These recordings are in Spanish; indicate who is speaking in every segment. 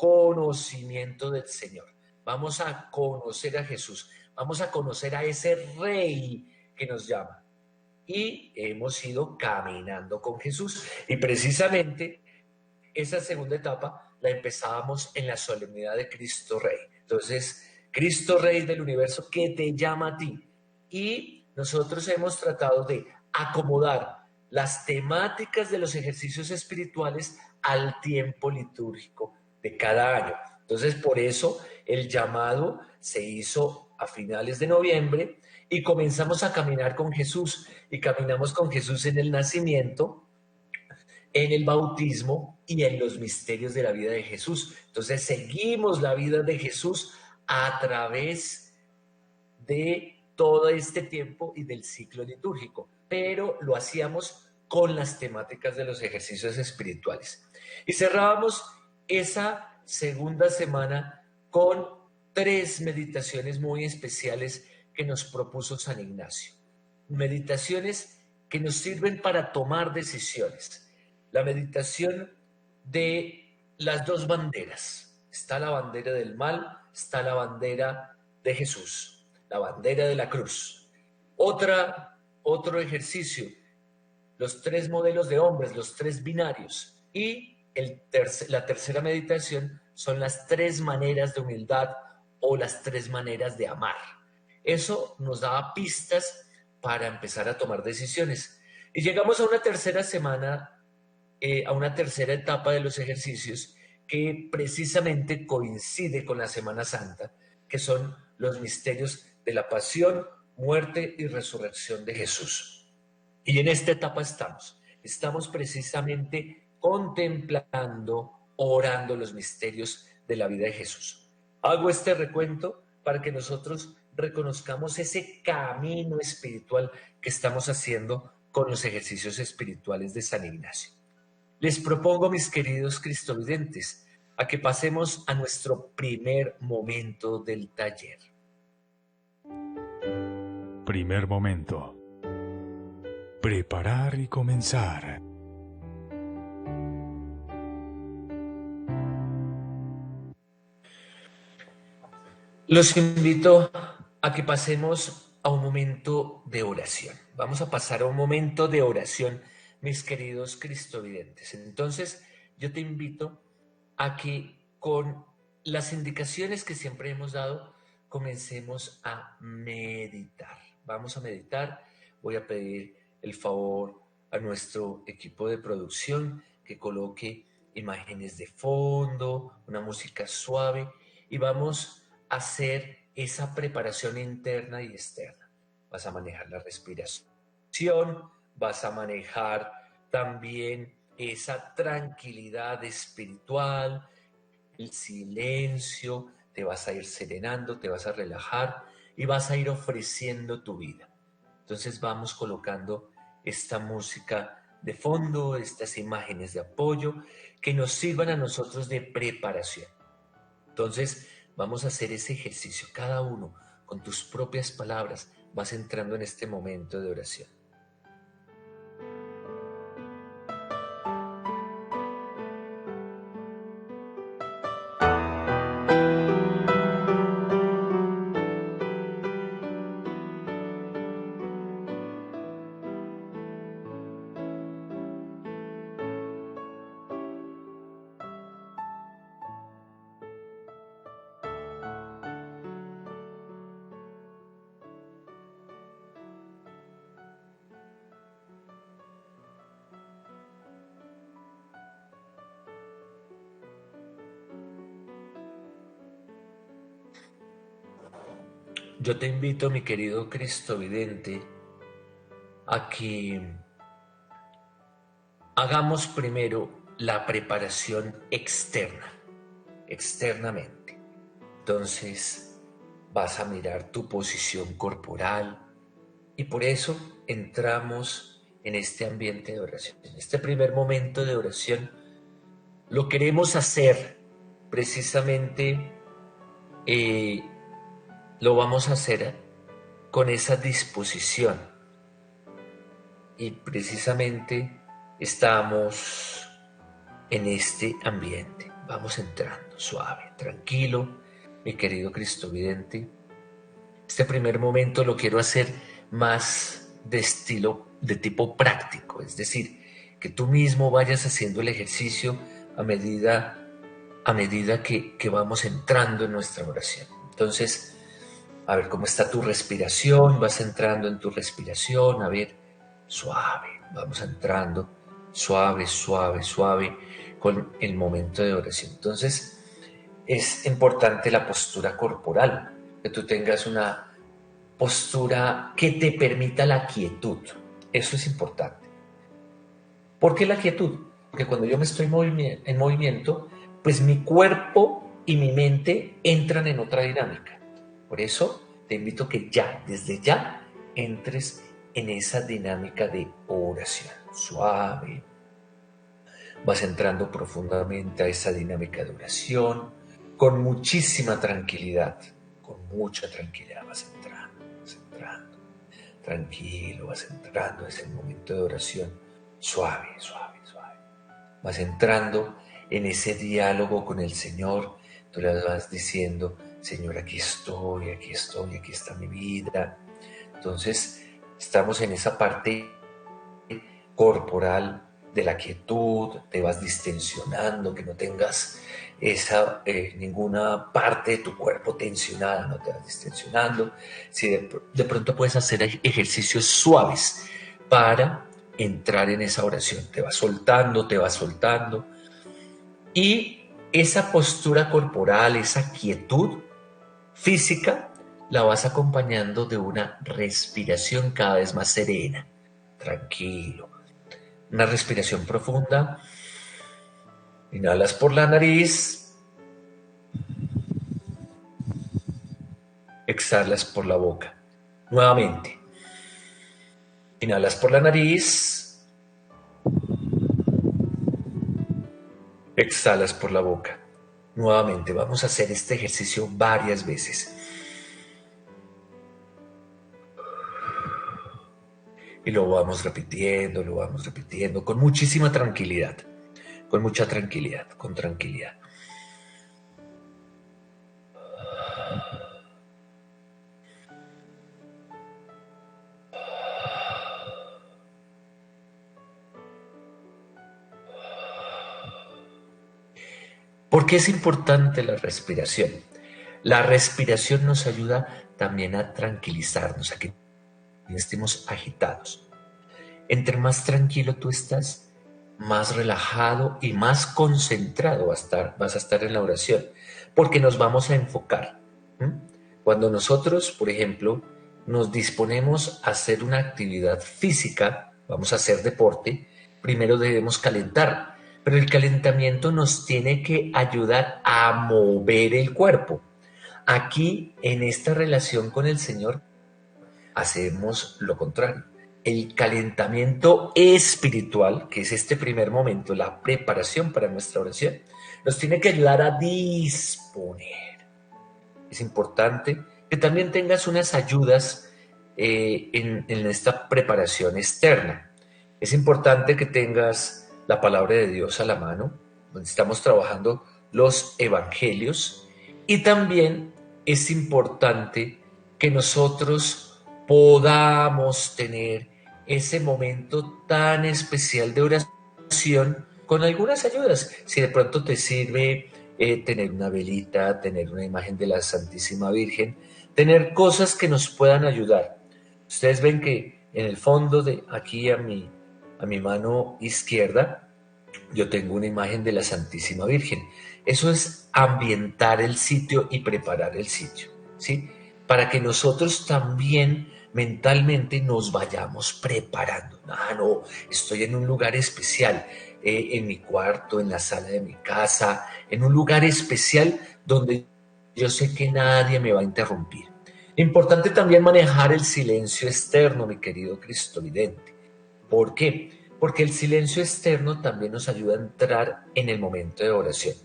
Speaker 1: conocimiento del Señor. Vamos a conocer a Jesús. Vamos a conocer a ese Rey que nos llama. Y hemos ido caminando con Jesús. Y precisamente esa segunda etapa la empezábamos en la solemnidad de Cristo Rey. Entonces, Cristo Rey del universo que te llama a ti. Y nosotros hemos tratado de acomodar las temáticas de los ejercicios espirituales al tiempo litúrgico de cada año. Entonces, por eso el llamado se hizo a finales de noviembre y comenzamos a caminar con Jesús. Y caminamos con Jesús en el nacimiento, en el bautismo y en los misterios de la vida de Jesús. Entonces seguimos la vida de Jesús a través de todo este tiempo y del ciclo litúrgico, pero lo hacíamos con las temáticas de los ejercicios espirituales. Y cerrábamos esa segunda semana con 3 meditaciones muy especiales que nos propuso San Ignacio. Meditaciones que nos sirven para tomar decisiones. La meditación de las 2 banderas. Está la bandera del mal, está la bandera de Jesús, la bandera de la cruz. Otro ejercicio, los 3 modelos de hombres, los 3 binarios. Y la tercera meditación son las 3 maneras de humildad o las 3 maneras de amar. Eso nos daba pistas para empezar a tomar decisiones. Y llegamos a una tercera semana, a una tercera etapa de los ejercicios que precisamente coincide con la Semana Santa, que son los misterios de la pasión, muerte y resurrección de Jesús. Y en esta etapa estamos precisamente contemplando, orando los misterios de la vida de Jesús. Hago este recuento para que nosotros reconozcamos ese camino espiritual que estamos haciendo con los ejercicios espirituales de San Ignacio. Les propongo, mis queridos cristovidentes, a que pasemos a nuestro primer momento del taller.
Speaker 2: Primer momento. Preparar y comenzar.
Speaker 1: Los invito a que pasemos a un momento de oración. Vamos a pasar a un momento de oración, mis queridos cristovidentes. Entonces, yo te invito a que con las indicaciones que siempre hemos dado, comencemos a meditar. Vamos a meditar. Voy a pedir el favor a nuestro equipo de producción que coloque imágenes de fondo, una música suave, y vamos a hacer esa preparación interna y externa. Vas a manejar la respiración, vas a manejar también esa tranquilidad espiritual, el silencio, te vas a ir serenando, te vas a relajar y vas a ir ofreciendo tu vida. Entonces vamos colocando esta música de fondo, estas imágenes de apoyo que nos sirvan a nosotros de preparación. Entonces vamos a hacer ese ejercicio, cada uno con tus propias palabras vas entrando en este momento de oración. Yo te invito, mi querido cristovidente, a que hagamos primero la preparación externamente. Entonces vas a mirar tu posición corporal y por eso entramos en este ambiente de oración. En este primer momento de oración lo queremos hacer precisamente, lo vamos a hacer con esa disposición y precisamente estamos en este ambiente. vamos entrando suave, tranquilo, mi querido Cristo vidente. Este primer momento lo quiero hacer más de estilo, de tipo práctico, es decir, que tú mismo vayas haciendo el ejercicio a medida que vamos entrando en nuestra oración. Entonces, a ver cómo está tu respiración, vas entrando en tu respiración, a ver, suave, vamos entrando, suave, suave, suave, con el momento de oración. Entonces, es importante la postura corporal, que tú tengas una postura que te permita la quietud. Eso es importante. ¿Por qué la quietud? Porque cuando yo me estoy en movimiento, pues mi cuerpo y mi mente entran en otra dinámica. Por eso te invito a que ya, desde ya, entres en esa dinámica de oración. Suave. Vas entrando profundamente a esa dinámica de oración, con muchísima tranquilidad, con mucha tranquilidad vas entrando, tranquilo, vas entrando, es el momento de oración, suave, suave, suave. Vas entrando en ese diálogo con el Señor, tú le vas diciendo, Señor, aquí estoy, aquí está mi vida. Entonces, estamos en esa parte corporal de la quietud, te vas distensionando, que no tengas ninguna parte de tu cuerpo tensionada, no te vas distensionando. Si de pronto puedes hacer ejercicios suaves para entrar en esa oración, te vas soltando, y esa postura corporal, esa quietud física, la vas acompañando de una respiración cada vez más serena, tranquilo. Una respiración profunda. Inhalas por la nariz. Exhalas por la boca. Nuevamente. Inhalas por la nariz. Exhalas por la boca. Nuevamente, vamos a hacer este ejercicio varias veces. Y lo vamos repitiendo, con muchísima tranquilidad, con mucha tranquilidad, con tranquilidad. ¿Por qué es importante la respiración? La respiración nos ayuda también a tranquilizarnos, a que no estemos agitados. Entre más tranquilo tú estás, más relajado y más concentrado vas a estar en la oración, porque nos vamos a enfocar. Cuando nosotros, por ejemplo, nos disponemos a hacer una actividad física, vamos a hacer deporte, primero debemos calentar, pero el calentamiento nos tiene que ayudar a mover el cuerpo. Aquí, en esta relación con el Señor, hacemos lo contrario. El calentamiento espiritual, que es este primer momento, la preparación para nuestra oración, nos tiene que ayudar a disponer. Es importante que también tengas unas ayudas en esta preparación externa. Es importante que tengas la palabra de Dios a la mano, donde estamos trabajando los evangelios, y también es importante que nosotros podamos tener ese momento tan especial de oración con algunas ayudas. Si de pronto te sirve tener una velita, tener una imagen de la Santísima Virgen, tener cosas que nos puedan ayudar. Ustedes ven que en el fondo de aquí a mi mano izquierda yo tengo una imagen de la Santísima Virgen. Eso es ambientar el sitio y preparar el sitio, ¿sí? Para que nosotros también mentalmente nos vayamos preparando. No, estoy en un lugar especial, en mi cuarto, en la sala de mi casa, en un lugar especial donde yo sé que nadie me va a interrumpir. Importante también manejar el silencio externo, mi querido cristovidente. ¿Por qué? Porque el silencio externo también nos ayuda a entrar en el momento de oración.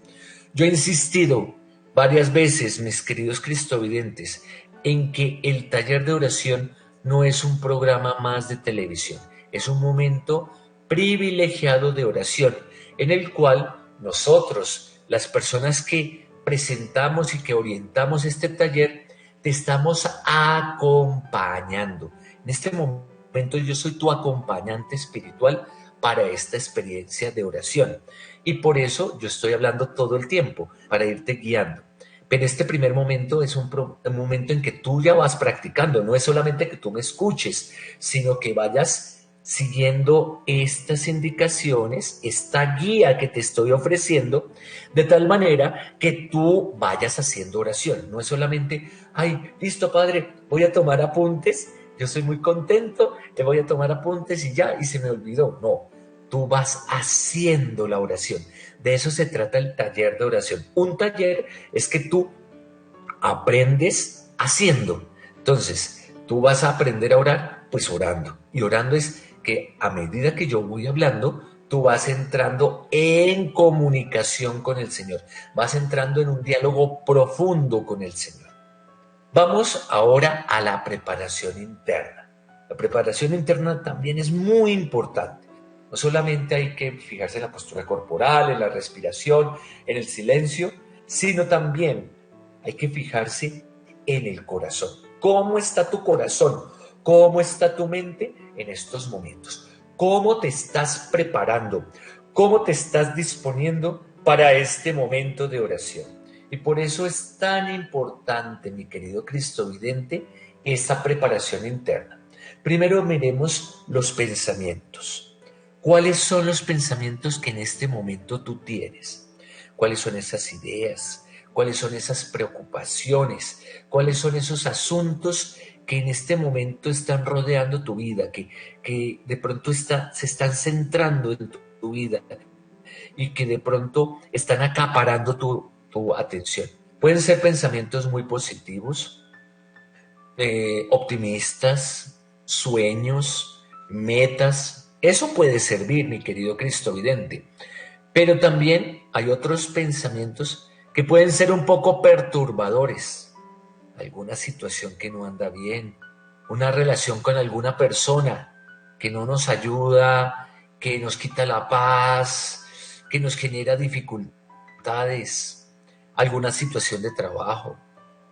Speaker 1: Yo he insistido varias veces, mis queridos cristovidentes, en que el taller de oración no es un programa más de televisión, es un momento privilegiado de oración en el cual nosotros las personas que presentamos y que orientamos este taller, te estamos acompañando. En este momento yo soy tu acompañante espiritual para esta experiencia de oración. Y por eso yo estoy hablando todo el tiempo, para irte guiando. Pero este primer momento es un momento en que tú ya vas practicando. No es solamente que tú me escuches, sino que vayas siguiendo estas indicaciones, esta guía que te estoy ofreciendo, de tal manera que tú vayas haciendo oración. No es solamente, ay, listo, padre, voy a tomar apuntes, yo soy muy contento, te voy a tomar apuntes y ya, y se me olvidó. No, tú vas haciendo la oración. De eso se trata el taller de oración. Un taller es que tú aprendes haciendo. Entonces, tú vas a aprender a orar, pues orando. Y orando es que a medida que yo voy hablando, tú vas entrando en comunicación con el Señor. Vas entrando en un diálogo profundo con el Señor. Vamos ahora a la preparación interna. La preparación interna también es muy importante. No solamente hay que fijarse en la postura corporal, en la respiración, en el silencio, sino también hay que fijarse en el corazón. ¿Cómo está tu corazón? ¿Cómo está tu mente en estos momentos? ¿Cómo te estás preparando? ¿Cómo te estás disponiendo para este momento de oración? Y por eso es tan importante, mi querido cristovidente, esa preparación interna. Primero miremos los pensamientos. ¿Cuáles son los pensamientos que en este momento tú tienes? ¿Cuáles son esas ideas? ¿Cuáles son esas preocupaciones? ¿Cuáles son esos asuntos que en este momento están rodeando tu vida, que de pronto se están centrando en tu vida y que de pronto están acaparando tu atención? Pueden ser pensamientos muy positivos, optimistas, sueños, metas. Eso puede servir, mi querido cristovidente. Pero también hay otros pensamientos que pueden ser un poco perturbadores. Alguna situación que no anda bien, una relación con alguna persona que no nos ayuda, que nos quita la paz, que nos genera dificultades, alguna situación de trabajo,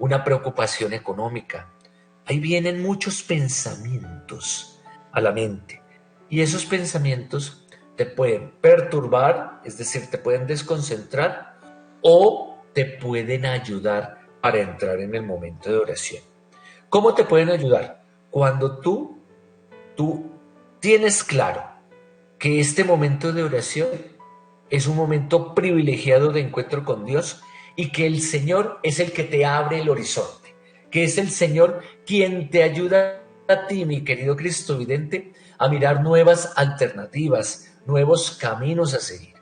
Speaker 1: una preocupación económica. Ahí vienen muchos pensamientos a la mente y esos pensamientos te pueden perturbar, es decir, te pueden desconcentrar o te pueden ayudar para entrar en el momento de oración. ¿Cómo te pueden ayudar? Cuando tú tienes claro que este momento de oración es un momento privilegiado de encuentro con Dios y que el Señor es el que te abre el horizonte, que es el Señor quien te ayuda a ti, mi querido cristovidente, a mirar nuevas alternativas, nuevos caminos a seguir.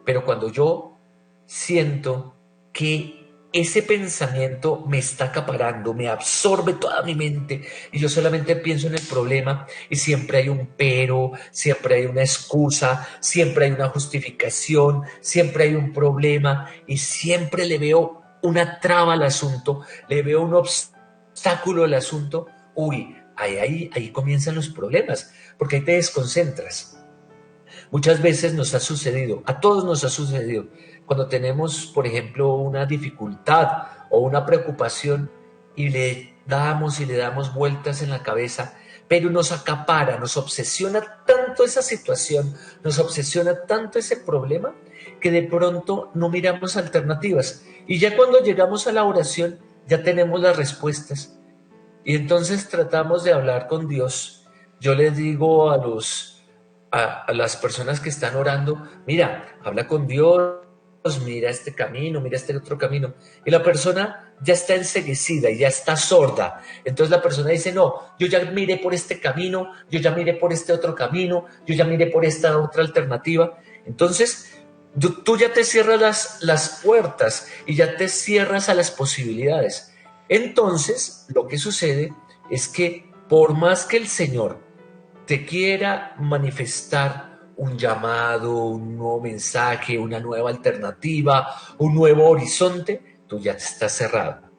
Speaker 1: Pero cuando yo siento que ese pensamiento me está acaparando, me absorbe toda mi mente y yo solamente pienso en el problema y siempre hay un pero, siempre hay una excusa, siempre hay una justificación, siempre hay un problema y siempre le veo una traba al asunto, le veo un obstáculo al asunto. Uy, ahí comienzan los problemas, porque ahí te desconcentras. Muchas veces nos ha sucedido, a todos nos ha sucedido, cuando tenemos, por ejemplo, una dificultad o una preocupación y le damos vueltas en la cabeza, pero nos acapara, nos obsesiona tanto esa situación, nos obsesiona tanto ese problema, que de pronto no miramos alternativas. Y ya cuando llegamos a la oración, ya tenemos las respuestas. Y entonces tratamos de hablar con Dios. Yo les digo a las personas que están orando, mira, habla con Dios, mira este camino, mira este otro camino. Y la persona ya está enceguecida y ya está sorda. Entonces la persona dice, no, yo ya miré por este camino, yo ya miré por este otro camino, yo ya miré por esta otra alternativa. Entonces tú ya te cierras las puertas y ya te cierras a las posibilidades. Entonces lo que sucede es que por más que el Señor te quiera manifestar un llamado, un nuevo mensaje, una nueva alternativa, un nuevo horizonte, tú ya estás cerrado.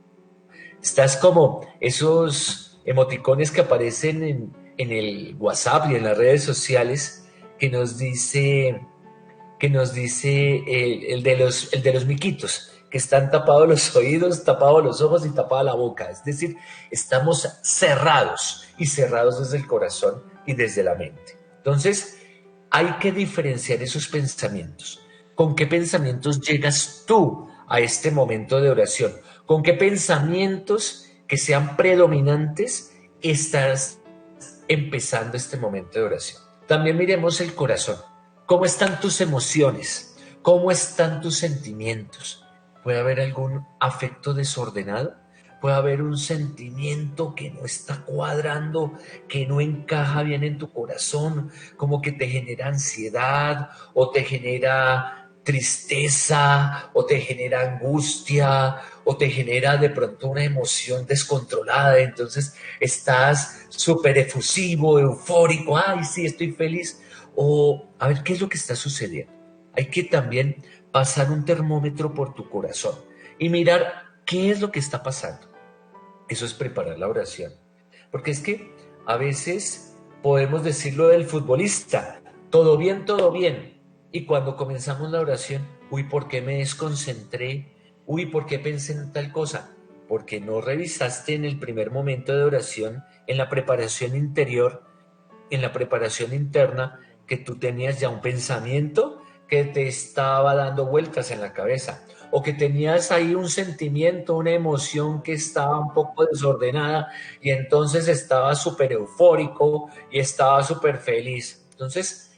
Speaker 1: Estás como esos emoticones que aparecen en el WhatsApp y en las redes sociales que nos dice, que nos dice el de los miquitos, que están tapados los oídos, tapados los ojos y tapada la boca. Es decir, estamos cerrados y cerrados desde el corazón y desde la mente. Entonces, hay que diferenciar esos pensamientos. ¿Con qué pensamientos llegas tú a este momento de oración? ¿Con qué pensamientos que sean predominantes estás empezando este momento de oración? También miremos el corazón. ¿Cómo están tus emociones? ¿Cómo están tus sentimientos? ¿Puede haber algún afecto desordenado? ¿Puede haber un sentimiento que no está cuadrando, que no encaja bien en tu corazón, como que te genera ansiedad o te genera tristeza o te genera angustia o te genera de pronto una emoción descontrolada? Entonces estás súper efusivo, eufórico, ay, sí, estoy feliz. O a ver, ¿qué es lo que está sucediendo? Hay que también pasar un termómetro por tu corazón y mirar qué es lo que está pasando. Eso es preparar la oración. Porque es que a veces podemos decirlo del futbolista, todo bien, todo bien. Y cuando comenzamos la oración, uy, ¿por qué me desconcentré? Uy, ¿por qué pensé en tal cosa? Porque no revisaste en el primer momento de oración, en la preparación interior, en la preparación interna, que tú tenías ya un pensamiento que te estaba dando vueltas en la cabeza, o que tenías ahí un sentimiento, una emoción que estaba un poco desordenada y entonces estaba súper eufórico y estaba súper feliz. Entonces,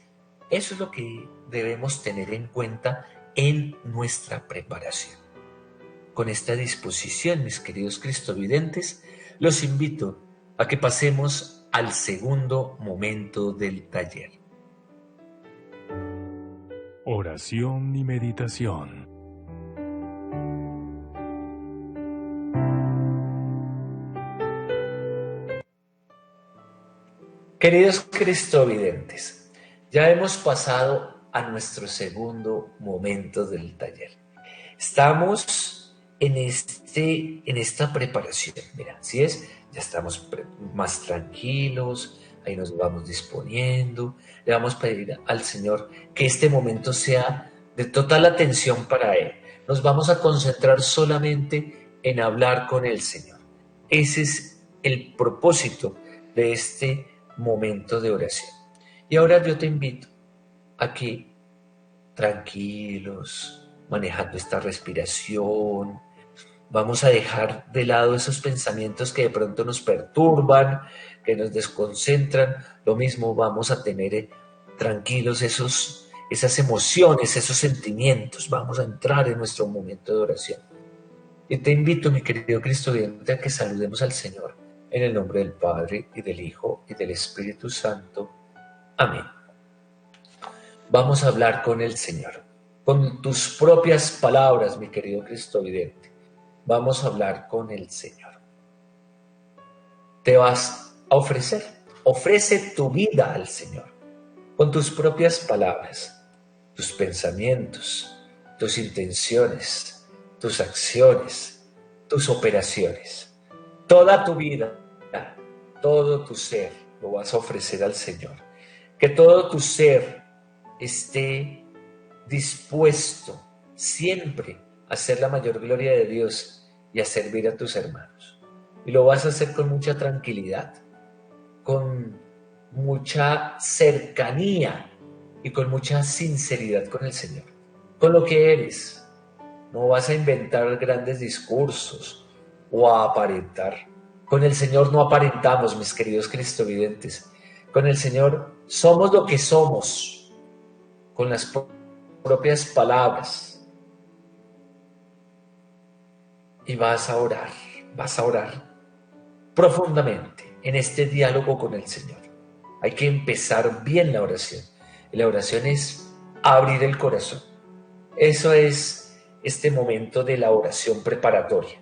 Speaker 1: eso es lo que debemos tener en cuenta en nuestra preparación. Con esta disposición, mis queridos cristovidentes, los invito a que pasemos al segundo momento del taller.
Speaker 2: Oración y meditación.
Speaker 1: Queridos cristovidentes, ya hemos pasado a nuestro segundo momento del taller. Estamos en esta preparación. Mira, así es, ya estamos más tranquilos, ahí nos vamos disponiendo. Le vamos a pedir al Señor que este momento sea de total atención para Él. Nos vamos a concentrar solamente en hablar con el Señor. Ese es el propósito de este momento de oración. Y ahora yo te invito a que tranquilos, manejando esta respiración, vamos a dejar de lado esos pensamientos que de pronto nos perturban, que nos desconcentran. Lo mismo vamos a tener tranquilos esas emociones, esos sentimientos. Vamos a entrar en nuestro momento de oración. Y te invito, mi querido Cristo oyente, a que saludemos al Señor en el nombre del Padre, y del Hijo, y del Espíritu Santo. Amén. Vamos a hablar con el Señor, con tus propias palabras, mi querido cristovidente. Vamos a hablar con el Señor. Te vas a ofrecer. Ofrece tu vida al Señor, con tus propias palabras, tus pensamientos, tus intenciones, tus acciones, tus operaciones. Toda tu vida, todo tu ser, lo vas a ofrecer al Señor. Que todo tu ser esté dispuesto siempre a hacer la mayor gloria de Dios y a servir a tus hermanos. Y lo vas a hacer con mucha tranquilidad, con mucha cercanía y con mucha sinceridad con el Señor, con lo que eres. No vas a inventar grandes discursos o a aparentar. Con el Señor no aparentamos, mis queridos cristovidentes. Con el Señor somos lo que somos, con las propias palabras. Y vas a orar profundamente en este diálogo con el Señor. Hay que empezar bien la oración. Y la oración es abrir el corazón. Eso es este momento de la oración preparatoria.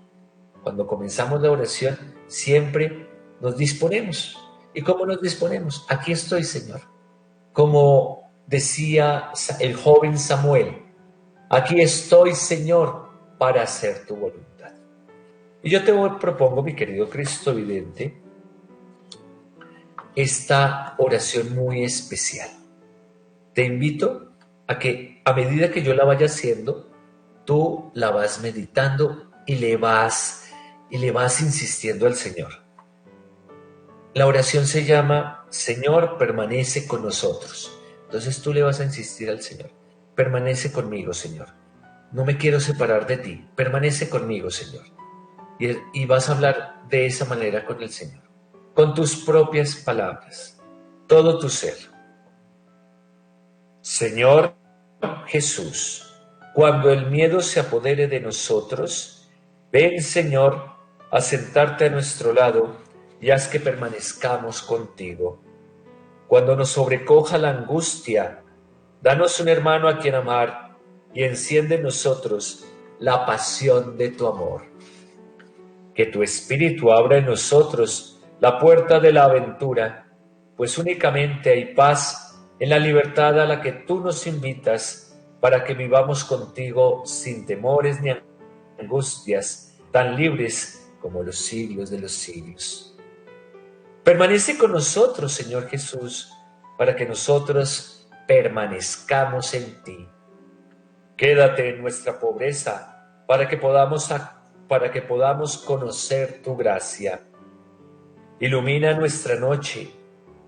Speaker 1: Cuando comenzamos la oración, siempre nos disponemos. ¿Y cómo nos disponemos? Aquí estoy, Señor. Como decía el joven Samuel, aquí estoy, Señor, para hacer tu voluntad. Y yo te propongo, mi querido cristovidente, esta oración muy especial. Te invito a que a medida que yo la vaya haciendo, tú la vas meditando y le vas insistiendo al Señor. La oración se llama Señor, permanece con nosotros. Entonces tú le vas a insistir al Señor. Permanece conmigo, Señor. No me quiero separar de ti. Permanece conmigo, Señor. Y vas a hablar de esa manera con el Señor. Con tus propias palabras. Todo tu ser. Señor Jesús, cuando el miedo se apodere de nosotros, ven, Señor, a sentarte a nuestro lado y haz que permanezcamos contigo. Cuando nos sobrecoja la angustia, danos un hermano a quien amar y enciende en nosotros la pasión de tu amor. Que tu Espíritu abra en nosotros la puerta de la aventura, pues únicamente hay paz en la libertad a la que tú nos invitas para que vivamos contigo sin temores ni angustias, tan libres como los siglos de los siglos. Permanece con nosotros, Señor Jesús, para que nosotros permanezcamos en ti. Quédate en nuestra pobreza para que podamos conocer tu gracia. Ilumina nuestra noche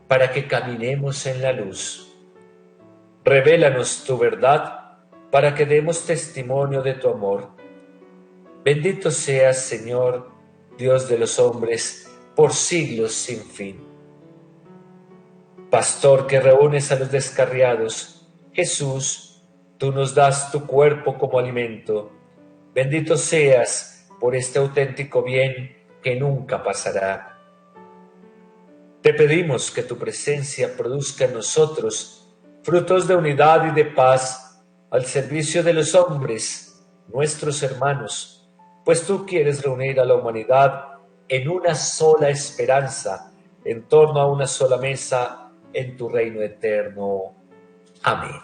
Speaker 1: para que caminemos en la luz. Revélanos tu verdad para que demos testimonio de tu amor. Bendito seas, Señor, Dios de los hombres, por siglos sin fin. Pastor que reúnes a los descarriados, Jesús, tú nos das tu cuerpo como alimento. Bendito seas por este auténtico bien que nunca pasará. Te pedimos que tu presencia produzca en nosotros frutos de unidad y de paz al servicio de los hombres, nuestros hermanos, pues tú quieres reunir a la humanidad en una sola esperanza, en torno a una sola mesa, en tu reino eterno. Amén.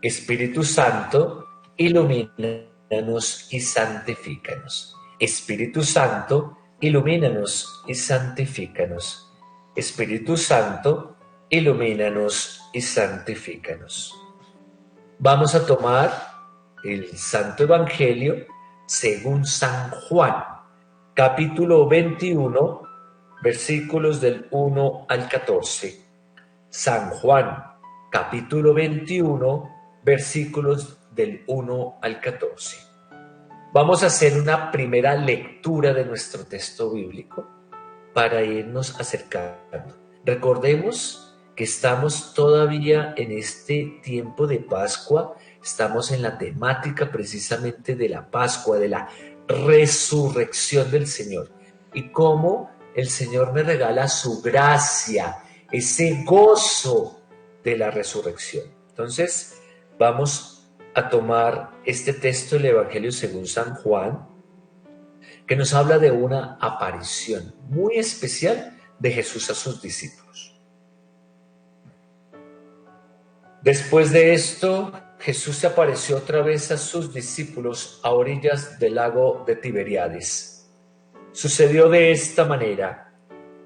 Speaker 1: Espíritu Santo, ilumínanos y santifícanos. Espíritu Santo, ilumínanos y santifícanos. Espíritu Santo, ilumínanos y santifícanos. Vamos a tomar el Santo Evangelio según San Juan, capítulo 21, versículos del 1 al 14. San Juan, capítulo 21, versículos del 1 al 14. Vamos a hacer una primera lectura de nuestro texto bíblico para irnos acercando. Recordemos que estamos todavía en este tiempo de Pascua, estamos en la temática precisamente de la Pascua, de la resurrección del Señor y cómo el Señor me regala su gracia, ese gozo de la resurrección. Entonces, vamos a tomar este texto del Evangelio según San Juan, que nos habla de una aparición muy especial de Jesús a sus discípulos. Después de esto, Jesús se apareció otra vez a sus discípulos a orillas del lago de Tiberíades. Sucedió de esta manera.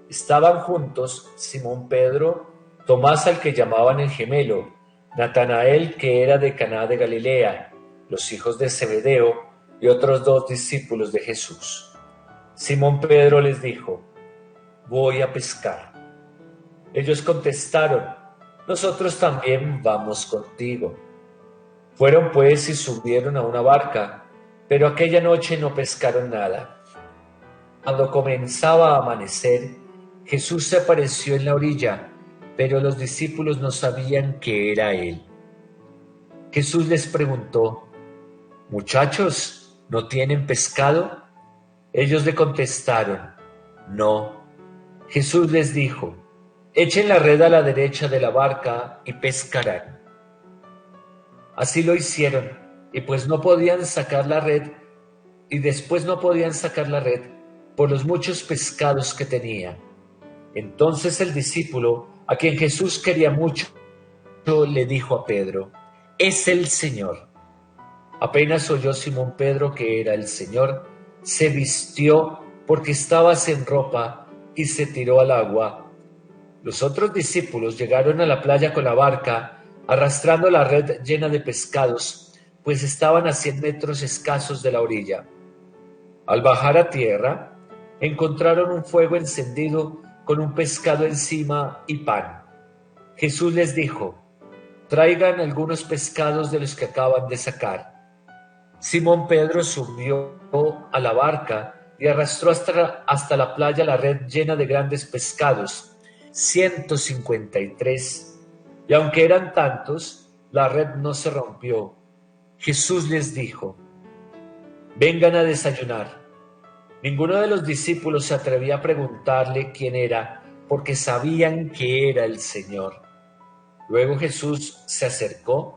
Speaker 1: Estaban juntos Simón Pedro, Tomás al que llamaban el gemelo, Natanael que era de Caná de Galilea, los hijos de Zebedeo y otros 2 discípulos de Jesús. Simón Pedro les dijo: voy a pescar. Ellos contestaron: nosotros también vamos contigo. Fueron pues y subieron a una barca, pero aquella noche no pescaron nada. Cuando comenzaba a amanecer, Jesús se apareció en la orilla, pero los discípulos no sabían que era Él. Jesús les preguntó: muchachos, ¿no tienen pescado? Ellos le contestaron: no. Jesús les dijo: echen la red a la derecha de la barca y pescarán. Así lo hicieron, y después no podían sacar la red por los muchos pescados que tenían. Entonces el discípulo, a quien Jesús quería mucho, le dijo a Pedro: es el Señor. Apenas oyó Simón Pedro que era el Señor, se vistió porque estaba sin ropa y se tiró al agua. Los otros discípulos llegaron a la playa con la barca, arrastrando la red llena de pescados, pues estaban a 100 metros escasos de la orilla. Al bajar a tierra, encontraron un fuego encendido con un pescado encima y pan. Jesús les dijo: traigan algunos pescados de los que acaban de sacar. Simón Pedro subió a la barca y arrastró hasta la playa la red llena de grandes pescados, 153. Y aunque eran tantos, la red no se rompió. Jesús les dijo: vengan a desayunar. Ninguno de los discípulos se atrevía a preguntarle quién era, porque sabían que era el Señor. Luego Jesús se acercó,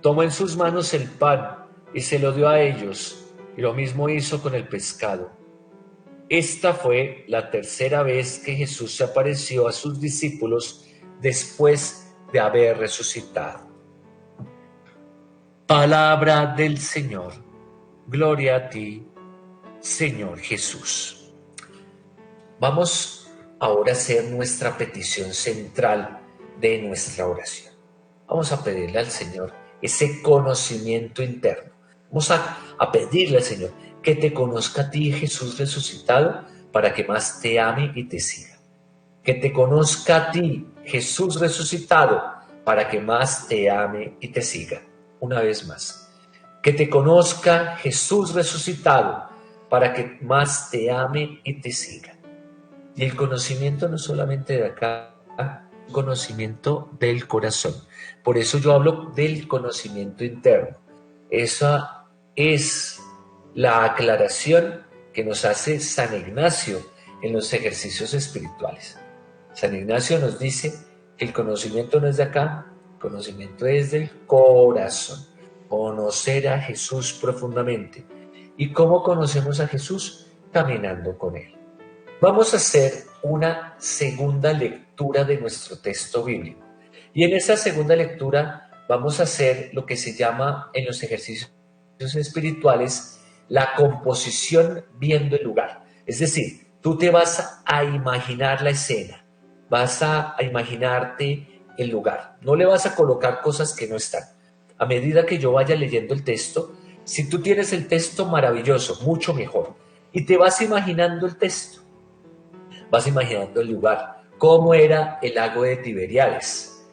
Speaker 1: tomó en sus manos el pan y se lo dio a ellos, y lo mismo hizo con el pescado. Esta fue la tercera vez que Jesús se apareció a sus discípulos después de haber resucitado. Palabra del Señor. Gloria a ti, Señor Jesús. Vamos ahora a hacer nuestra petición central de nuestra oración. Vamos a pedirle al Señor ese conocimiento interno. Vamos a pedirle al Señor que te conozca a ti, Jesús resucitado, para que más te ame y te siga. Que te conozca a ti, Jesús resucitado, para que más te ame y te siga. Una vez más. Que te conozca, Jesús resucitado, para que más te ame y te siga. Y el conocimiento no solamente de acá, el conocimiento del corazón. Por eso yo hablo del conocimiento interno. Esa es la aclaración que nos hace San Ignacio en los ejercicios espirituales. San Ignacio nos dice que el conocimiento no es de acá, el conocimiento es del corazón. Conocer a Jesús profundamente. ¿Y cómo conocemos a Jesús? Caminando con Él. Vamos a hacer una segunda lectura de nuestro texto bíblico. Y en esa segunda lectura vamos a hacer lo que se llama en los ejercicios espirituales la composición viendo el lugar. Es decir, tú te vas a imaginar la escena, vas a imaginarte el lugar. No le vas a colocar cosas que no están. A medida que yo vaya leyendo el texto, si tú tienes el texto, maravilloso, mucho mejor. Y te vas imaginando el texto. Vas imaginando el lugar, cómo era el lago de Tiberíades,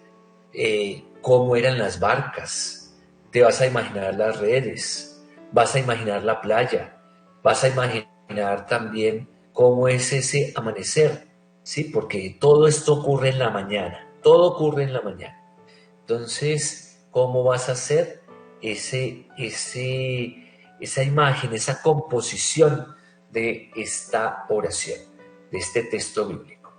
Speaker 1: cómo eran las barcas, te vas a imaginar las redes, vas a imaginar la playa, vas a imaginar también cómo es ese amanecer, ¿sí? Porque todo esto ocurre en la mañana, todo ocurre en la mañana. Entonces, ¿cómo vas a hacer esa imagen, esa composición de esta oración, de este texto bíblico?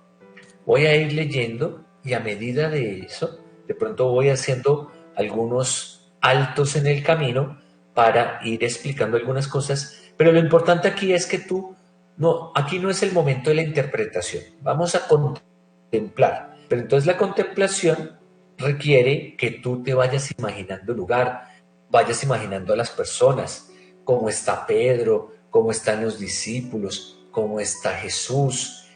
Speaker 1: Voy a ir leyendo y a medida de eso, de pronto voy haciendo algunos altos en el camino para ir explicando algunas cosas, pero lo importante aquí es que aquí no es el momento de la interpretación, vamos a contemplar, pero entonces la contemplación requiere que tú te vayas imaginando el lugar, vayas imaginando a las personas, cómo está Pedro, cómo están los discípulos, cómo está Jesús,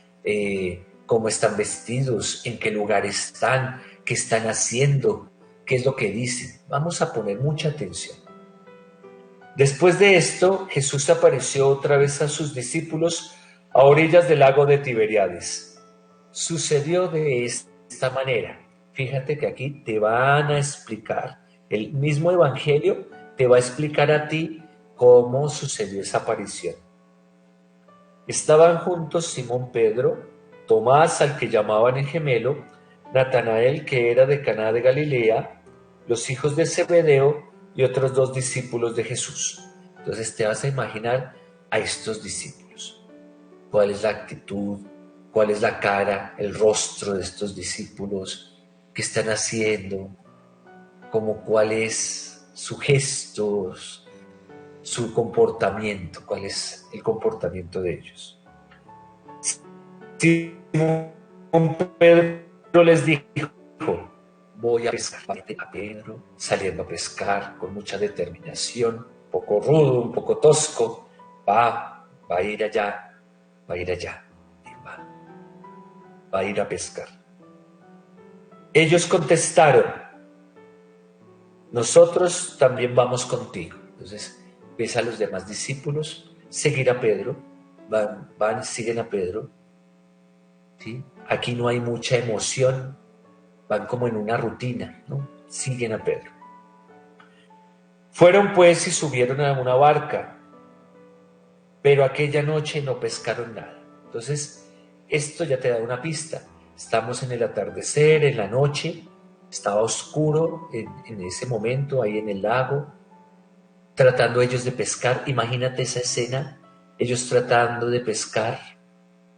Speaker 1: cómo están vestidos, en qué lugar están, qué están haciendo, qué es lo que dicen. Vamos a poner mucha atención. Después de esto, Jesús apareció otra vez a sus discípulos a orillas del lago de Tiberíades. Sucedió de esta manera. Fíjate que aquí te van a explicar, el mismo Evangelio te va a explicar a ti cómo sucedió esa aparición. Estaban juntos Simón Pedro, Tomás, al que llamaban el gemelo, Natanael, que era de Caná de Galilea, los hijos de Zebedeo y otros 2 discípulos de Jesús. Entonces te vas a imaginar a estos discípulos. ¿Cuál es la actitud? ¿Cuál es la cara, el rostro de estos discípulos? ¿Qué están haciendo? ¿Cuál es su gesto, su comportamiento? ¿Cuál es el comportamiento de ellos? Simón Pedro les dijo: voy a pescar. A Pedro saliendo a pescar con mucha determinación, un poco rudo, un poco tosco, va a ir allá, va a ir a pescar. Ellos contestaron: nosotros también vamos contigo. Entonces ves a los demás discípulos seguir a Pedro, van, siguen a Pedro, ¿sí? Aquí no hay mucha emoción, van como en una rutina, ¿no? Siguen a Pedro. Fueron pues y subieron a una barca, pero aquella noche no pescaron nada. Entonces, esto ya te da una pista. Estamos en el atardecer, en la noche, estaba oscuro en ese momento, ahí en el lago, tratando ellos de pescar. Imagínate esa escena, ellos tratando de pescar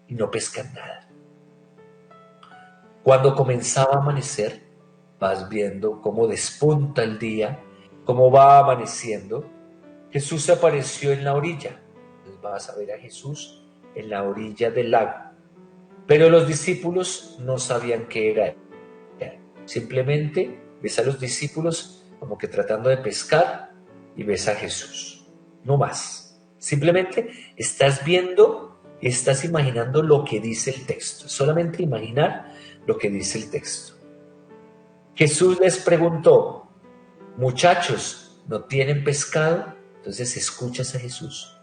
Speaker 1: y no pescan nada. Cuando comenzaba a amanecer, vas viendo cómo despunta el día, cómo va amaneciendo. Jesús se apareció en la orilla. Entonces vas a ver a Jesús en la orilla del lago. Pero los discípulos no sabían qué era. Simplemente ves a los discípulos como que tratando de pescar y ves a Jesús. No más. Simplemente estás viendo y estás imaginando lo que dice el texto. Solamente imaginar lo que dice el texto. Jesús les preguntó, muchachos, ¿no tienen pescado? Entonces escuchas a Jesús.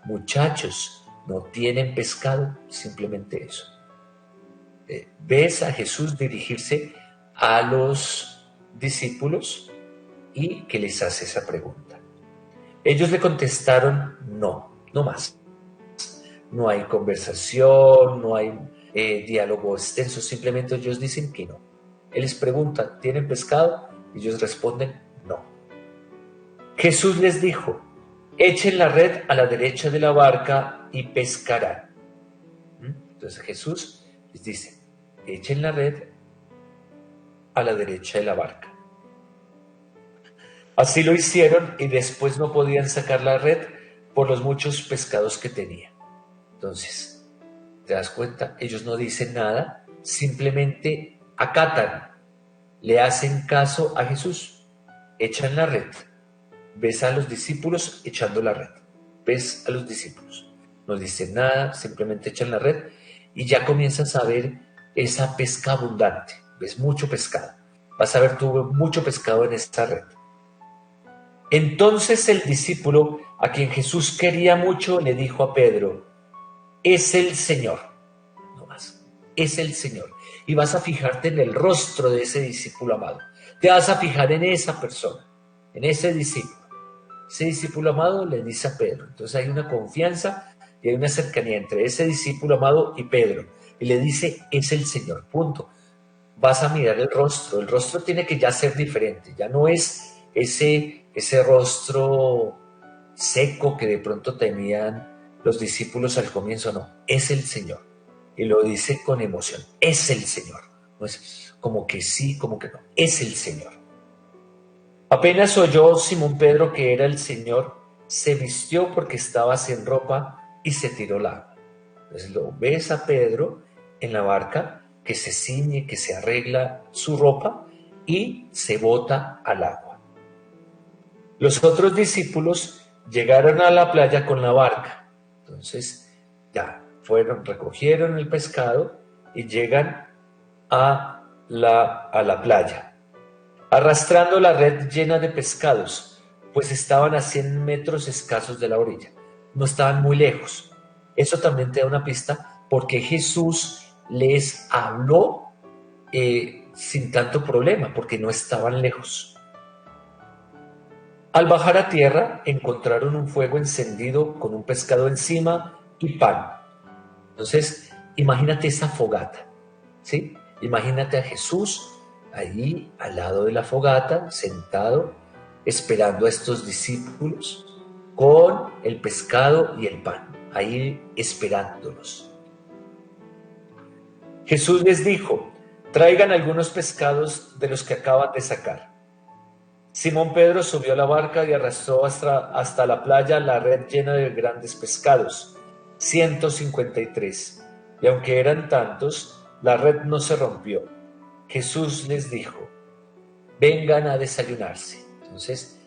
Speaker 1: Muchachos, ¿no tienen pescado? Simplemente eso. Ves a Jesús dirigirse a los discípulos y que les hace esa pregunta. Ellos le contestaron, no más. No hay conversación, no hay diálogo extenso, simplemente ellos dicen que no. Él les pregunta, ¿tienen pescado? Y ellos responden, no. Jesús les dijo, echen la red a la derecha de la barca y pescarán. Entonces Jesús les dice, echen la red a la derecha de la barca. Así lo hicieron y después no podían sacar la red por los muchos pescados que tenían. Entonces, ¿te das cuenta? Ellos no dicen nada, simplemente acatan, le hacen caso a Jesús, echan la red. Ves a los discípulos echando la red. Ves a los discípulos. No dicen nada, simplemente echan la red y ya comienzas a ver esa pesca abundante. Ves mucho pescado. Vas a ver tú mucho pescado en esta red. Entonces el discípulo a quien Jesús quería mucho le dijo a Pedro, es el Señor. No más. Es el Señor. Y vas a fijarte en el rostro de ese discípulo amado. Te vas a fijar en esa persona, en ese discípulo. Ese discípulo amado le dice a Pedro. Entonces hay una confianza y hay una cercanía entre ese discípulo amado y Pedro. Y le dice, es el Señor, punto. Vas a mirar el rostro tiene que ya ser diferente, ya no es ese rostro seco que de pronto tenían los discípulos al comienzo, no, es el Señor. Y lo dice con emoción, es el Señor. No es como que sí, como que no, es el Señor. Apenas oyó Simón Pedro que era el Señor, se vistió porque estaba sin ropa y se tiró al agua. Entonces lo ves a Pedro en la barca, que se ciñe, que se arregla su ropa y se bota al agua. Los otros discípulos llegaron a la playa con la barca. Entonces ya recogieron el pescado y llegan a la playa, arrastrando la red llena de pescados, pues estaban a 100 metros escasos de la orilla. No estaban muy lejos. Eso también te da una pista porque Jesús les habló sin tanto problema, porque no estaban lejos. Al bajar a tierra, encontraron un fuego encendido con un pescado encima y pan. Entonces, imagínate esa fogata, ¿sí? Imagínate a Jesús ahí al lado de la fogata, sentado, esperando a estos discípulos con el pescado y el pan, ahí esperándolos. Jesús les dijo, traigan algunos pescados de los que acaban de sacar. Simón Pedro subió a la barca y arrastró hasta la playa la red llena de grandes pescados, 153. Y aunque eran tantos, la red no se rompió. Jesús les dijo, vengan a desayunarse. Entonces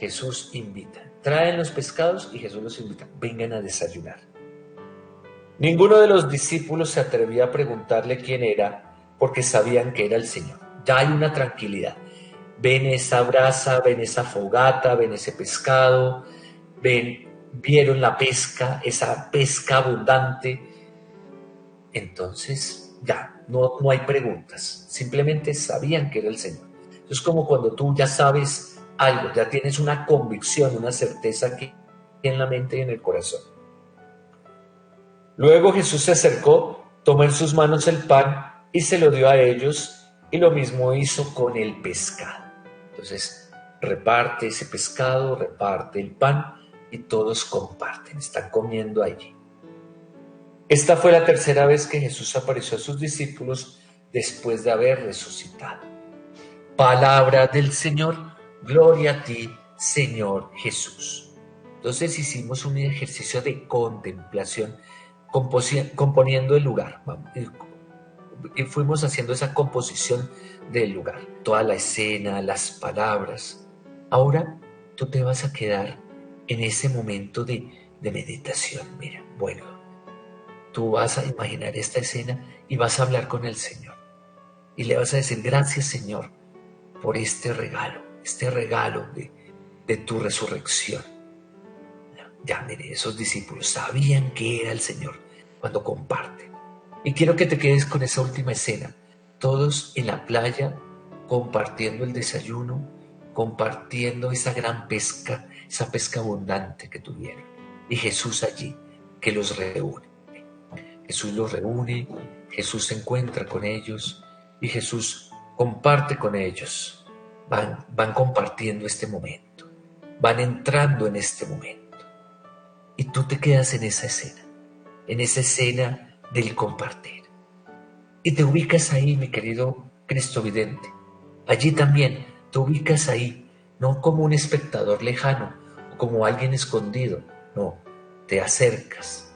Speaker 1: Jesús invita, traen los pescados y Jesús los invita, vengan a desayunar. Ninguno de los discípulos se atrevía a preguntarle quién era porque sabían que era el Señor. Ya hay una tranquilidad. ven esa brasa, ven esa fogata, ven ese pescado, vieron la pesca, esa pesca abundante. Entonces ya, no hay preguntas, simplemente sabían que era el Señor. Es como cuando tú ya sabes algo, ya tienes una convicción, una certeza aquí en la mente y en el corazón. Luego Jesús se acercó, tomó en sus manos el pan y se lo dio a ellos, y lo mismo hizo con el pescado. Entonces reparte ese pescado, reparte el pan y todos comparten, están comiendo allí. Esta fue la tercera vez que Jesús apareció a sus discípulos después de haber resucitado. Palabra del Señor, gloria a ti, Señor Jesús. Entonces hicimos un ejercicio de contemplación, componiendo el lugar. Y fuimos haciendo esa composición del lugar, toda la escena, las palabras. Ahora tú te vas a quedar en ese momento de meditación. Mira, bueno, tú vas a imaginar esta escena y vas a hablar con el Señor. Y le vas a decir, gracias Señor por este regalo de tu resurrección. Ya, mire, esos discípulos sabían que era el Señor cuando comparten. Y quiero que te quedes con esa última escena. Todos en la playa compartiendo el desayuno, compartiendo esa gran pesca, esa pesca abundante que tuvieron. Y Jesús allí, que los reúne. Jesús los reúne, Jesús se encuentra con ellos y Jesús comparte con ellos. Van compartiendo este momento, van entrando en este momento. Y tú te quedas en esa escena del compartir. Y te ubicas ahí, mi querido cristovidente. Allí también te ubicas ahí, no como un espectador lejano o como alguien escondido. No, te acercas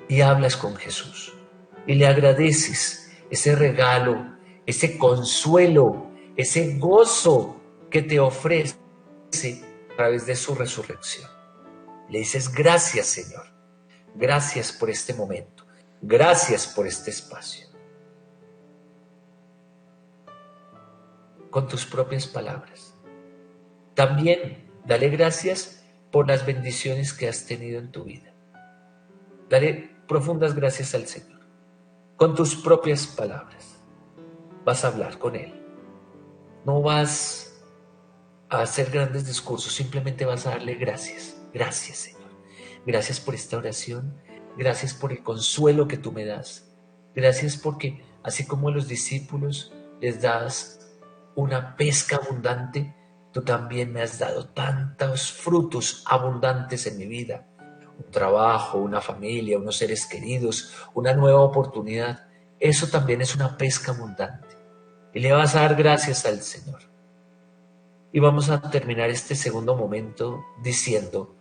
Speaker 1: y hablas con Jesús. Y le agradeces ese regalo, ese consuelo, ese gozo que te ofrece a través de su resurrección. Le dices, gracias Señor, gracias por este momento. Gracias por este espacio. Con tus propias palabras. También dale gracias por las bendiciones que has tenido en tu vida. Dale profundas gracias al Señor. Con tus propias palabras. Vas a hablar con Él. No vas a hacer grandes discursos, simplemente vas a darle gracias. Gracias, Señor. Gracias por esta oración. Gracias por el consuelo que tú me das. Gracias porque, así como a los discípulos les das una pesca abundante, tú también me has dado tantos frutos abundantes en mi vida. Un trabajo, una familia, unos seres queridos, una nueva oportunidad. Eso también es una pesca abundante. Y le vas a dar gracias al Señor. Y vamos a terminar este segundo momento diciendo,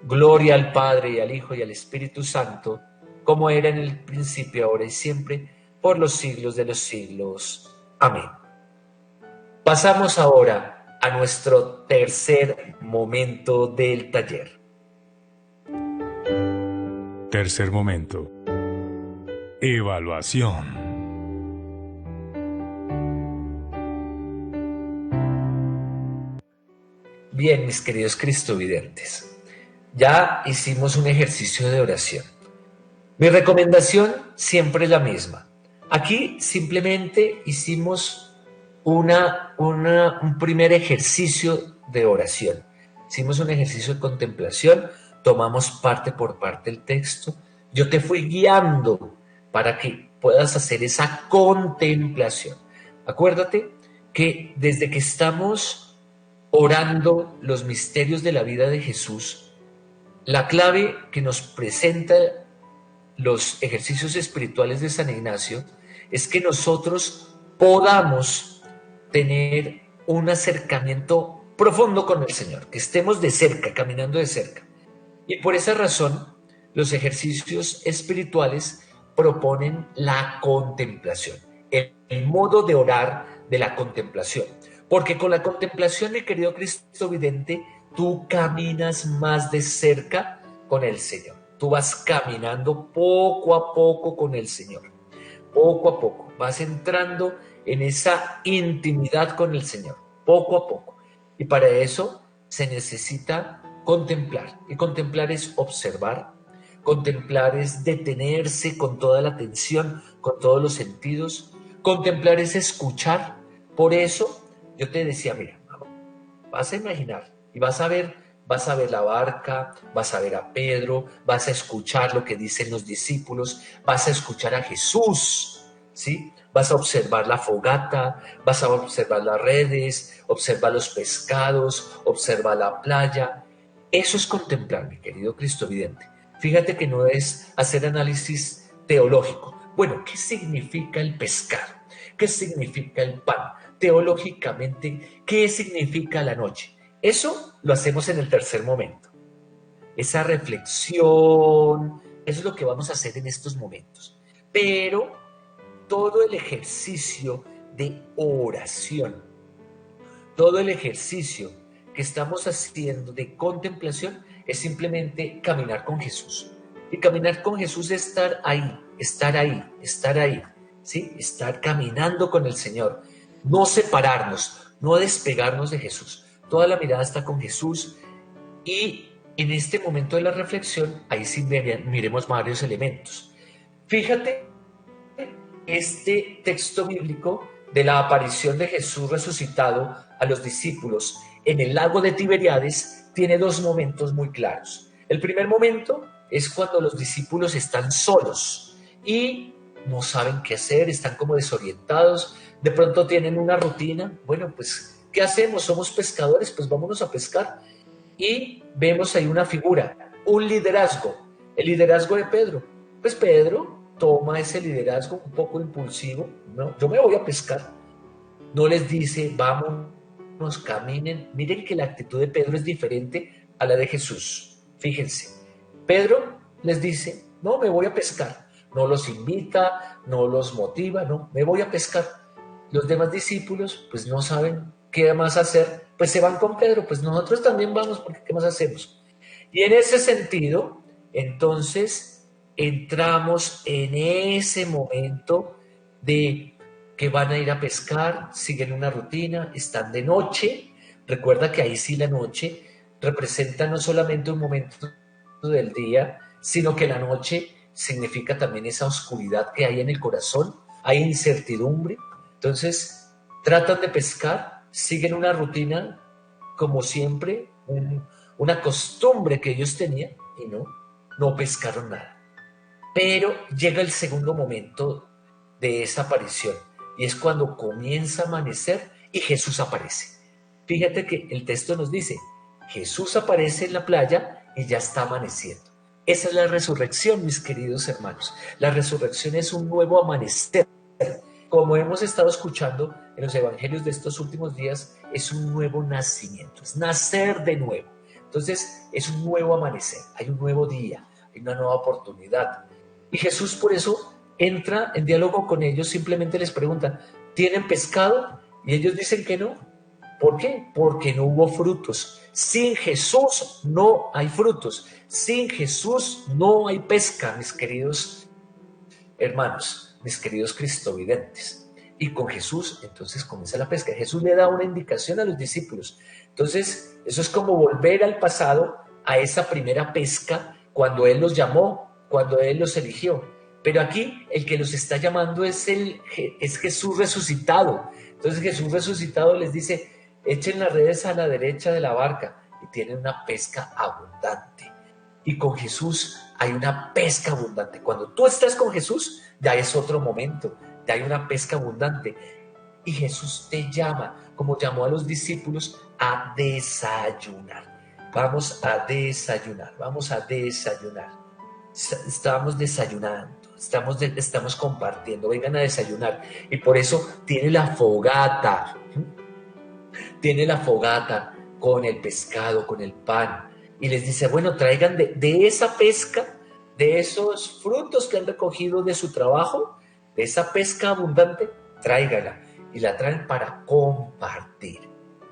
Speaker 1: gloria al Padre y al Hijo y al Espíritu Santo, como era en el principio, ahora y siempre, por los siglos de los siglos. Amén. Pasamos ahora a nuestro tercer momento del taller.
Speaker 2: Tercer momento. Evaluación.
Speaker 1: Bien, mis queridos cristovidentes, ya hicimos un ejercicio de oración. Mi recomendación siempre es la misma. Aquí simplemente hicimos un primer ejercicio de oración. Hicimos un ejercicio de contemplación, tomamos parte por parte del texto. Yo te fui guiando para que puedas hacer esa contemplación. Acuérdate que desde que estamos orando los misterios de la vida de Jesús, la clave que nos presenta los ejercicios espirituales de San Ignacio es que nosotros podamos tener un acercamiento profundo con el Señor, que estemos de cerca, caminando de cerca. Y por esa razón, los ejercicios espirituales proponen la contemplación, el modo de orar de la contemplación. Porque con la contemplación, mi querido cristovidente, tú caminas más de cerca con el Señor. Tú vas caminando poco a poco con el Señor. Poco a poco vas entrando en esa intimidad con el Señor. poco a poco. Y para eso se necesita contemplar. Y contemplar es observar, contemplar es detenerse con toda la atención, con todos los sentidos. Contemplar es escuchar. Por eso yo te decía, mira, vas a imaginar y vas a ver la barca, vas a ver a Pedro, vas a escuchar lo que dicen los discípulos, vas a escuchar a Jesús, ¿sí? Vas a observar la fogata, vas a observar las redes, observar los pescados, observar la playa. Eso es contemplar, mi querido cristovidente. Fíjate que no es hacer análisis teológico. Bueno, ¿qué significa el pescado? ¿Qué significa el pan? Teológicamente, ¿qué significa la noche? Eso lo hacemos en el tercer momento. Esa reflexión, eso es lo que vamos a hacer en estos momentos. Pero todo el ejercicio de oración, todo el ejercicio que estamos haciendo de contemplación es simplemente caminar con Jesús. Y caminar con Jesús es estar ahí, estar ahí, estar ahí, ¿sí? Estar caminando con el Señor. No separarnos, no despegarnos de Jesús. Toda la mirada está con Jesús y en este momento de la reflexión, ahí sí miremos varios elementos. Fíjate este texto bíblico de la aparición de Jesús resucitado a los discípulos en el lago de Tiberíades tiene dos momentos muy claros. El primer momento es cuando los discípulos están solos y no saben qué hacer, están como desorientados, de pronto tienen una rutina, bueno, pues, ¿qué hacemos? Somos pescadores, pues vámonos a pescar. Y vemos ahí una figura, un liderazgo, el liderazgo de Pedro. Pues Pedro toma ese liderazgo un poco impulsivo, ¿no? Yo me voy a pescar. No les dice, vámonos, caminen. Miren que la actitud de Pedro es diferente a la de Jesús. Fíjense, Pedro les dice, no, me voy a pescar. No los invita, no los motiva, no, me voy a pescar. Los demás discípulos, pues no saben qué más hacer, pues se van con Pedro, pues nosotros también vamos, porque ¿qué más hacemos? Y en ese sentido, entonces, entramos en ese momento de que van a ir a pescar, siguen una rutina, están de noche. Recuerda que ahí sí la noche representa no solamente un momento del día, sino que la noche significa también esa oscuridad que hay en el corazón, hay incertidumbre. Entonces, tratan de pescar, siguen una rutina como siempre, una costumbre que ellos tenían y no pescaron nada. Pero llega el segundo momento de esa aparición y es cuando comienza a amanecer y Jesús aparece. Fíjate que el texto nos dice, Jesús aparece en la playa y ya está amaneciendo. Esa es la resurrección, mis queridos hermanos. La resurrección es un nuevo amanecer. Como hemos estado escuchando en los evangelios de estos últimos días, es un nuevo nacimiento, es nacer de nuevo. Entonces, es un nuevo amanecer, hay un nuevo día, hay una nueva oportunidad. Y Jesús por eso entra en diálogo con ellos, simplemente les pregunta, ¿tienen pescado? Y ellos dicen que no. ¿Por qué? Porque no hubo frutos. Sin Jesús no hay frutos. Sin Jesús no hay pesca, mis queridos hermanos, mis queridos cristovidentes. Y con Jesús entonces comienza la pesca. Jesús le da una indicación a los discípulos. Entonces eso es como volver al pasado, a esa primera pesca, cuando Él los llamó, cuando Él los eligió. Pero aquí el que los está llamando es Jesús resucitado. Entonces Jesús resucitado les dice, echen las redes a la derecha de la barca y tienen una pesca abundante. Y con Jesús hay una pesca abundante. Cuando tú estás con Jesús, ya es otro momento, ya hay una pesca abundante. Y Jesús te llama, como llamó a los discípulos, a desayunar. Vamos a desayunar, vamos a desayunar. Estamos desayunando, estamos compartiendo, vengan a desayunar. Y por eso tiene la fogata con el pescado, con el pan. Y les dice, bueno, traigan de esa pesca, de esos frutos que han recogido de su trabajo, de esa pesca abundante, tráigala. Y la traen para compartir.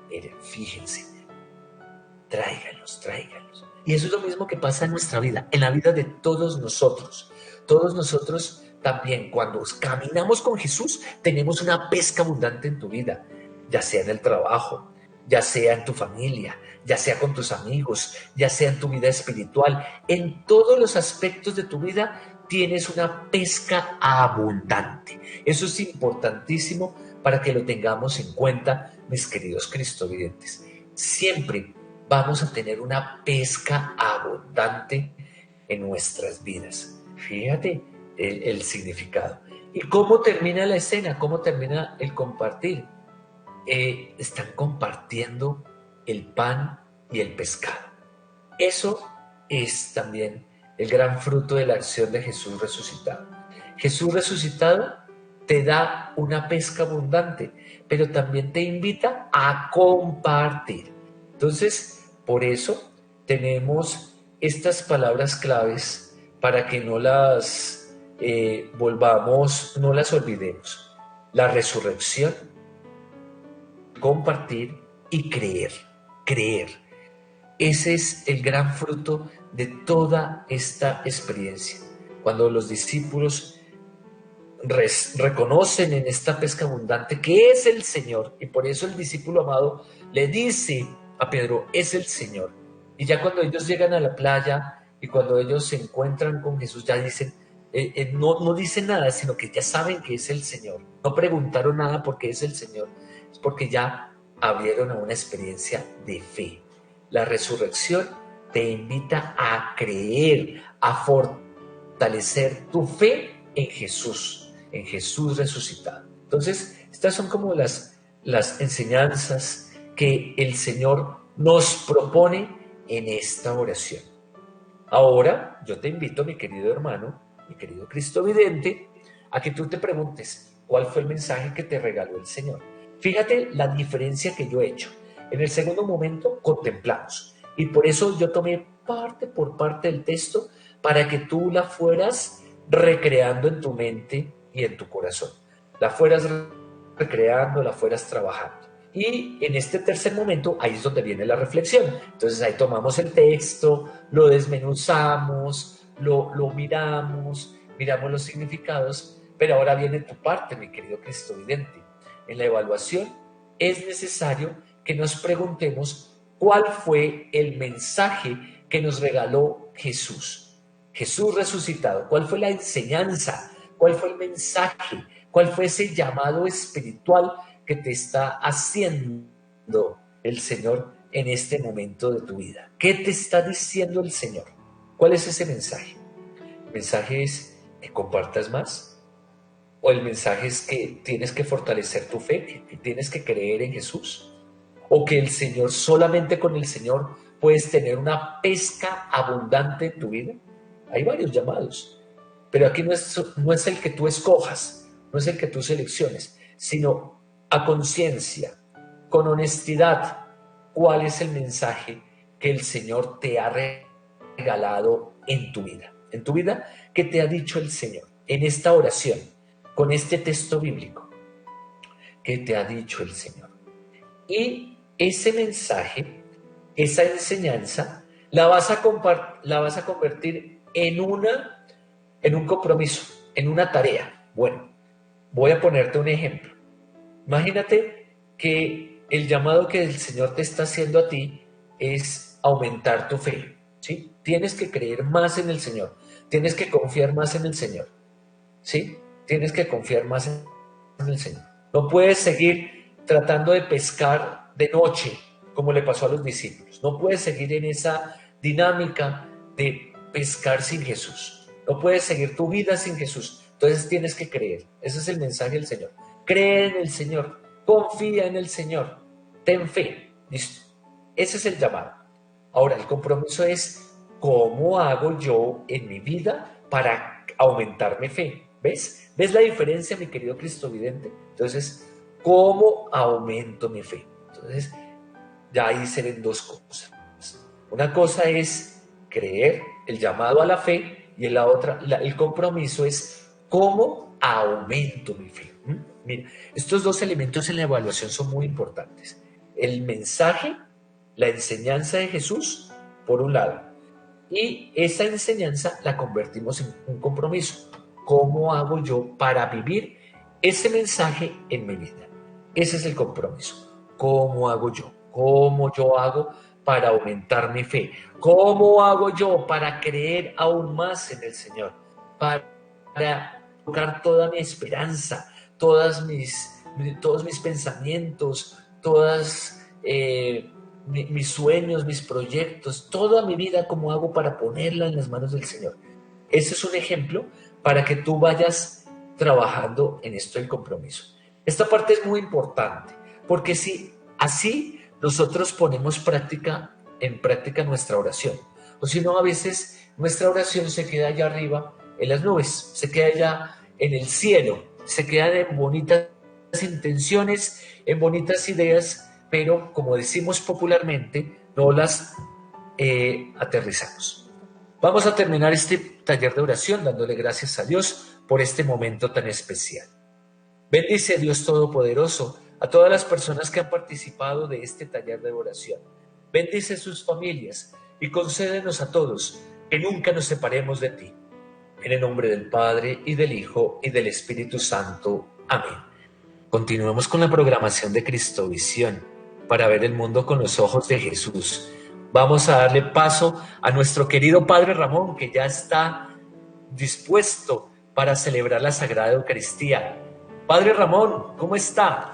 Speaker 1: Miren, fíjense, tráiganlos. Y eso es lo mismo que pasa en nuestra vida, en la vida de todos nosotros. Todos nosotros también, cuando caminamos con Jesús, tenemos una pesca abundante en tu vida. ya sea en el trabajo, ya sea en tu familia, ya sea con tus amigos, ya sea en tu vida espiritual, en todos los aspectos de tu vida tienes una pesca abundante. Eso es importantísimo para que lo tengamos en cuenta, mis queridos cristovidentes. Siempre vamos a tener una pesca abundante en nuestras vidas. Fíjate el significado. ¿Y cómo termina la escena? ¿Cómo termina el compartir? Están compartiendo el pan y el pescado. Eso es también el gran fruto de la acción de Jesús resucitado. Jesús resucitado te da una pesca abundante, pero también te invita a compartir. Entonces, por eso tenemos estas palabras claves para que no las volvamos, no las olvidemos. La resurrección, compartir y creer. Creer. Ese es el gran fruto de toda esta experiencia. Cuando los discípulos reconocen en esta pesca abundante que es el Señor, y por eso el discípulo amado le dice a Pedro, es el Señor. Y ya cuando ellos llegan a la playa y cuando ellos se encuentran con Jesús, ya dicen, no dicen nada, sino que ya saben que es el Señor. No preguntaron nada porque es el Señor, es porque ya abrieron a una experiencia de fe. La resurrección te invita a creer, a fortalecer tu fe en Jesús resucitado. Entonces, estas son como las enseñanzas que el Señor nos propone en esta oración. Ahora, yo te invito, mi querido hermano, mi querido cristovidente, a que tú te preguntes, ¿cuál fue el mensaje que te regaló el Señor? Fíjate la diferencia que yo he hecho. En el segundo momento contemplamos, y por eso yo tomé parte por parte del texto para que tú la fueras recreando en tu mente y en tu corazón. La fueras recreando, la fueras trabajando. Y en este tercer momento, ahí es donde viene la reflexión. Entonces ahí tomamos el texto, lo desmenuzamos, lo miramos los significados, pero ahora viene tu parte, mi querido cristovidente. En la evaluación es necesario que nos preguntemos cuál fue el mensaje que nos regaló Jesús. Jesús resucitado, ¿cuál fue la enseñanza? ¿Cuál fue el mensaje? ¿Cuál fue ese llamado espiritual que te está haciendo el Señor en este momento de tu vida? ¿Qué te está diciendo el Señor? ¿Cuál es ese mensaje? ¿El mensaje es que compartas más? ¿O el mensaje es que tienes que fortalecer tu fe, que tienes que creer en Jesús? ¿O que el Señor, solamente con el Señor puedes tener una pesca abundante en tu vida? Hay varios llamados, pero aquí no es el que tú escojas, no es el que tú selecciones, sino a conciencia, con honestidad, cuál es el mensaje que el Señor te ha regalado en tu vida. En tu vida, ¿qué te ha dicho el Señor? En esta oración, con este texto bíblico, ¿qué te ha dicho el Señor? Y ese mensaje, esa enseñanza, la vas a convertir en un compromiso, en una tarea. Bueno, voy a ponerte un ejemplo. Imagínate que el llamado que el Señor te está haciendo a ti es aumentar tu fe, ¿sí? Tienes que creer más en el Señor, tienes que confiar más en el Señor, ¿sí? Tienes que confiar más en el Señor. No puedes seguir tratando de pescar de noche, como le pasó a los discípulos. No puedes seguir en esa dinámica de pescar sin Jesús. No puedes seguir tu vida sin Jesús. Entonces tienes que creer. Ese es el mensaje del Señor. Cree en el Señor. Confía en el Señor. Ten fe. Listo. Ese es el llamado. Ahora, el compromiso es cómo hago yo en mi vida para aumentar mi fe. ¿Ves? ¿Ves la diferencia, mi querido cristovidente? Entonces, ¿cómo aumento mi fe? Entonces, ya ahí se ven dos cosas. Una cosa es creer, el llamado a la fe, y la otra, el compromiso es cómo aumento mi fe. Mira, estos dos elementos en la evaluación son muy importantes. El mensaje, la enseñanza de Jesús, por un lado, y esa enseñanza la convertimos en un compromiso. ¿Cómo hago yo para vivir ese mensaje en mi vida? Ese es el compromiso. ¿Cómo hago yo? ¿Cómo yo hago para aumentar mi fe? ¿Cómo hago yo para creer aún más en el Señor? Para tocar toda mi esperanza, todos mis pensamientos, mis sueños, mis proyectos, toda mi vida, ¿cómo hago para ponerla en las manos del Señor? Ese es un ejemplo para que tú vayas trabajando en esto del compromiso. Esta parte es muy importante, porque si así nosotros ponemos en práctica nuestra oración, o si no, a veces nuestra oración se queda allá arriba en las nubes, se queda allá en el cielo, se queda en bonitas intenciones, en bonitas ideas, pero como decimos popularmente, no las aterrizamos. Vamos a terminar este taller de oración dándole gracias a Dios por este momento tan especial. Bendice, Dios Todopoderoso, a todas las personas que han participado de este taller de oración. Bendice sus familias y concédenos a todos que nunca nos separemos de ti. En el nombre del Padre, y del Hijo, y del Espíritu Santo. Amén. Continuemos con la programación de Cristovisión para ver el mundo con los ojos de Jesús. Vamos a darle paso a nuestro querido Padre Ramón, que ya está dispuesto para celebrar la Sagrada Eucaristía. Padre Ramón, ¿cómo está?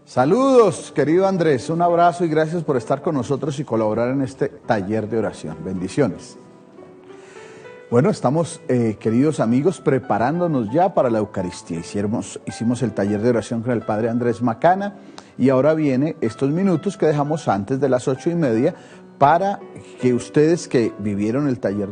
Speaker 3: Saludos, querido Andrés, un abrazo y gracias por estar con nosotros y colaborar en este taller de oración. Bendiciones. Bueno, estamos, queridos amigos, preparándonos ya para la Eucaristía. Hicimos el taller de oración con el Padre Andrés Macana y ahora viene estos minutos que dejamos antes de las 8:30 para que ustedes que vivieron el taller